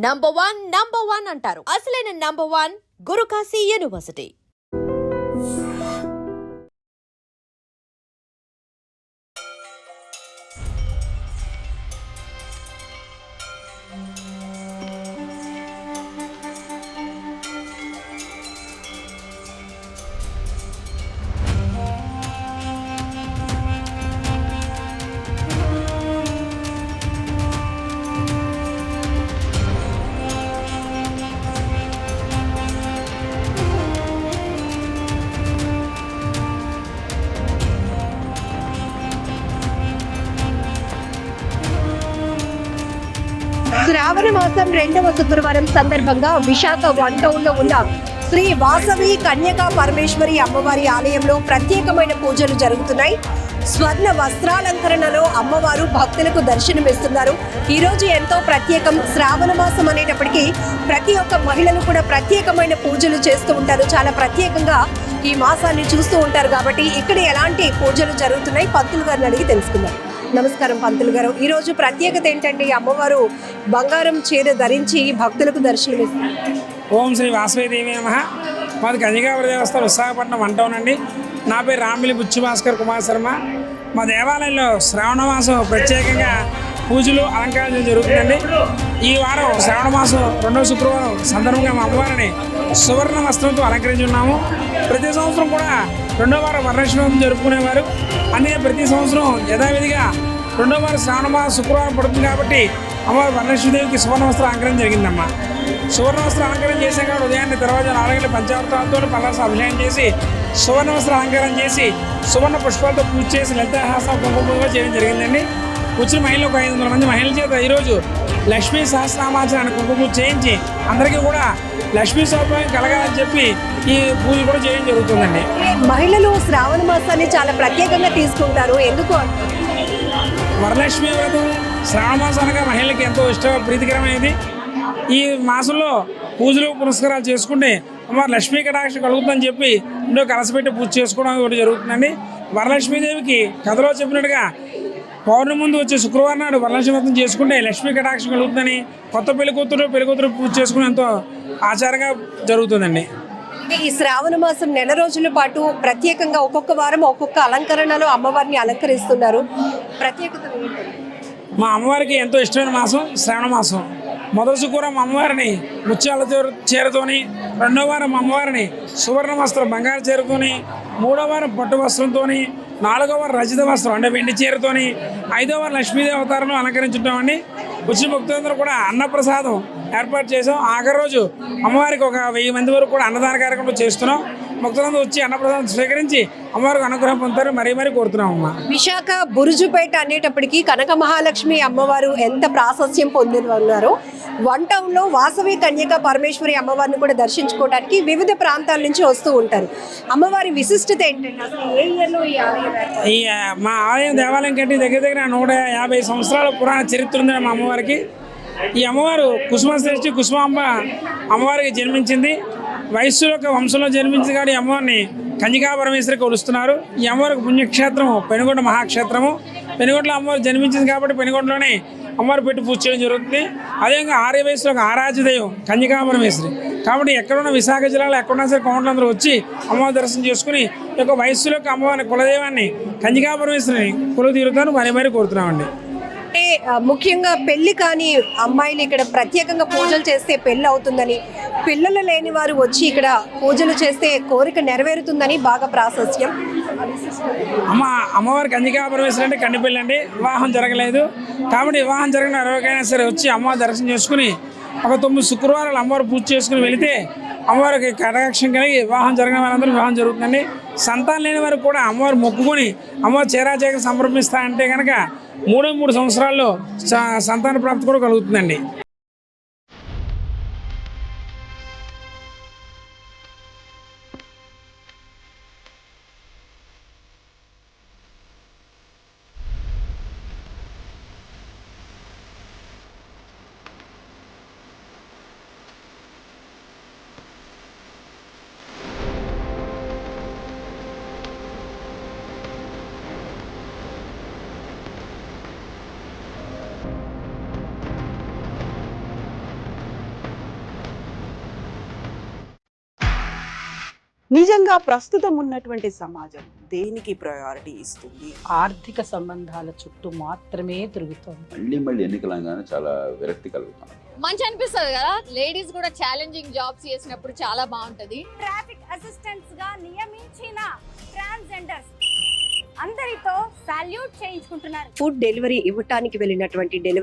Number one అంటారు. అసలైన number one Guru Kashi university. శ్రావణ మాసం 2వ శుక్రవారం సందర్భంగా విశాఖ 1 టౌన్ లో ఉన్న శ్రీ వాసవి కన్యకా పరమేశ్వరి అమ్మవారి ఆలయంలో ప్రత్యేకమైన పూజలు జరుగుతున్నాయి. స్వర్ణ వస్త్రాలంకరణలో అమ్మవారు భక్తులకు దర్శనమిస్తున్నారు. ఈ రోజు ఎంతో ప్రత్యేకం. శ్రావణ మాసం అనేటప్పటికీ ప్రతి ఒక్క మహిళలు కూడా ప్రత్యేకమైన పూజలు చేస్తూ ఉంటారు. చాలా ప్రత్యేకంగా ఈ మాసాన్ని చూస్తూ ఉంటారు. కాబట్టి ఇక్కడ ఎలాంటి పూజలు జరుగుతున్నాయి పంతులు గారిని అడిగి తెలుసుకుందాం. నమస్కారం పంతులు గారు. ఈ రోజు ప్రత్యేకత ఏంటంటే అమ్మవారు బంగారం చీర ధరించి భక్తులకు దర్శనమిస్తారు. ఓం శ్రీ వాసవిదేవి నమః. మాది కన్యకాపుర దేవస్థానం విశాఖపట్నం 1 టౌన్ అండి. నా పేరు రామిలి బుచ్చి భాస్కర్ కుమార్ శర్మ. మా దేవాలయంలో శ్రావణ మాసం ప్రత్యేకంగా పూజలు అలంకరణ జరుగుతుందండి. ఈ వారం శ్రావణ మాసం 2వ శుక్రవారం సందర్భంగా మా అమ్మవారిని సువర్ణ వస్త్రంతో అలంకరించున్నాము. ప్రతి సంవత్సరం కూడా 2వ వారం వరలక్ష్మి జరుపుకునేవారు. అందుకే ప్రతి సంవత్సరం యథావిధిగా 2వ వారం శ్రావణ మాసం శుక్రవారం పడుతుంది కాబట్టి అమ్మవారి వరలక్ష్మీదేవికి సువర్ణ వస్త్ర అలంకరణ జరిగిందమ్మా. సువర్ణ వస్త్ర అలంకరణ చేసాక ఉదయాన్నే తర్వాత 4 గంటల పంచామృతాలతో పలాస అభిషేకం చేసి సువర్ణ వస్త్ర అలంకరణ చేసి సువర్ణ పుష్పాలతో పూజ చేసి లలితాహాసం కుంకుమగా చేయడం జరిగిందండి. వచ్చిన మహిళలు ఒక 500 మంది మహిళల చేత ఈరోజు లక్ష్మీ సహస్రనామాచరణ కుంకుమ పూజ చేయించి అందరికీ కూడా లక్ష్మీ సౌభాగ్యం కలగాలని చెప్పి ఈ పూజ కూడా చేయడం జరుగుతుందండి. మహిళలు శ్రావణ మాసాన్ని చాలా ప్రత్యేకంగా తీసుకుంటారు. ఎందుకు? వరలక్ష్మి వ్రతం శ్రావణ మాసం అనగా మహిళలకి ఎంతో ప్రీతికరమైనది. ఈ మాసంలో పూజలు పురస్కారాలు చేసుకుంటే అమ్మవారు లక్ష్మీ కటాక్షం కలుగుతుందని చెప్పి ఇంట్లో కలసపెట్టి పూజ చేసుకోవడం కూడా జరుగుతుందండి. వరలక్ష్మీదేవికి కథలో చెప్పినట్టుగా పౌర్ణమి ముందు వచ్చే శుక్రవారం నాడు వరలక్ష్మి వ్రతం చేసుకుంటే లక్ష్మీ కటాక్షం కలుగుతుందని కొత్త పెళ్లికూతురు పూజ చేసుకుని ఎంతో ఆచారంగా జరుగుతుందండి. ఈ శ్రావణ మాసం నెల రోజుల పాటు ప్రత్యేకంగా ఒక్కొక్క వారం ఒక్కొక్క అలంకరణలో అమ్మవారిని అలంకరిస్తున్నారు. ప్రత్యేకత మా అమ్మవారికి ఎంతో ఇష్టమైన మాసం శ్రావణ మాసం. మొదటి శుక్రవారం అమ్మవారిని ముత్యాల చీరతోని, 2వ వారం అమ్మవారిని సువర్ణ వస్త్రం బంగారు చీరతోని, 3వ వారం పట్టు వస్త్రంతో, 4వ వారం రజిత వస్త్రం అంటే వెండి చీరతోని, 5వ వారం లక్ష్మీదేవి అవతారంలో అలంకరించుంటామండి. వచ్చిన భక్తులందరూ కూడా అన్నప్రసాదం ఏర్పాటు చేసాం. ఆఖరి రోజు అమ్మవారికి ఒక 1000 మంది వరకు కూడా అన్నదాన కార్యక్రమం చేస్తున్నాం. భక్తులందరూ వచ్చి అన్నప్రసాదం స్వీకరించి అమ్మవారికి అనుగ్రహం పొందుతారు. మరీ కోరుతున్నాం అమ్మ. విశాఖ బురుజుపేట అనేటప్పటికీ కనక మహాలక్ష్మి అమ్మవారు ఎంత ప్రాశస్త్యం పొందిన ఉన్నారు. 1 టౌన్లో వాసవి కన్యకా పరమేశ్వరి అమ్మవారిని కూడా దర్శించుకోవడానికి వివిధ ప్రాంతాల నుంచి వస్తూ ఉంటారు. అమ్మవారి విశిష్టత ఏంటంటే అసలు ఏ ఇయర్లో ఈ ఆలయం? మా ఆలయం దేవాలయం కంటే దగ్గర 150 సంవత్సరాల పురాణ చరిత్ర ఉంది మా అమ్మవారికి. ఈ అమ్మవారు కుసుమశ్రేష్ఠి కుసుమాంబ అమ్మవారికి జన్మించింది. వైశ్యుల వంశంలో జన్మించింది కాబట్టి ఈ అమ్మవారిని కన్యకా పరమేశ్వరికి కొలుస్తున్నారు. ఈ అమ్మవారికి పుణ్యక్షేత్రము పెనుగొండ మహాక్షేత్రము. పెనుగొండలో అమ్మవారు జన్మించింది కాబట్టి పెనుగొండలోనే అమ్మవారు పెట్టి పూజ చేయడం జరుగుతుంది. అదేవిధంగా ఆర్య వయసులో ఒక ఆరాధ్య దైవం కన్యకా పరమేశ్వరి కాబట్టి ఎక్కడున్న విశాఖ జిల్లాలో ఎక్కడున్నా సరే కౌంటర్లందరూ వచ్చి అమ్మవారి దర్శనం చేసుకుని ఈ యొక్క వయస్సులో అమ్మవారిని కులదైవాన్ని కన్యకా పరమేశ్వరిని కొలువు తీరుతాను మరీ కోరుతున్నామండి. అంటే ముఖ్యంగా పెళ్లి కాని అమ్మాయిలు ఇక్కడ ప్రత్యేకంగా పూజలు చేస్తే పెళ్లి అవుతుందని, పిల్లలు లేని వారు వచ్చి ఇక్కడ పూజలు చేస్తే కోరిక నెరవేరుతుందని బాగా ప్రాశస్త్యం. అమ్మవారికి కన్యకా పరమేశ్వరి అంటే కన్య పెళ్ళి అండి. వివాహం జరగలేదు కాబట్టి వివాహం జరిగిన ఎవరికైనా సరే వచ్చి అమ్మవారి దర్శనం చేసుకుని ఒక 9 శుక్రవారాలు అమ్మవారు పూజ చేసుకుని వెళితే అమ్మవారికి కటాక్షం కలిగి వివాహం జరిగిన వారందరూ వివాహం జరుగుతుందండి. సంతానం లేని వారికి కూడా అమ్మవారు మొక్కుకొని అమ్మవారు చేరాచేక సమర్పిస్తారంటే కనుక 3 సంవత్సరాల్లో సంతాన ప్రాప్తి కూడా కలుగుతుందండి. నిజంగా ప్రస్తుతం ఉన్నటువంటి సమాజం దేనికి ప్రయారిటీ ఇస్తుంది? ఆర్థిక సంబంధాల చుట్టూ మాత్రమే తిరుగుతోంది. మళ్ళీ ఎన్నికలంగానే చాలా విరక్తి కలుగుతాం. మంచి అనిపిస్తుంది కదా, లేడీస్ కూడా ఛాలెంజింగ్ జాబ్స్ చేసినప్పుడు చాలా బాగుంటది. ట్రాఫిక్ అసిస్టెంట్స్ గా నియమించిన ట్రాన్స్జెండర్స్ అందరితో సాల్యూట్ చేయించుకుంటున్నారు. ఫుడ్ డెలివరీ ఇవ్వటానికి వెళ్ళినటువంటి డెలివరీ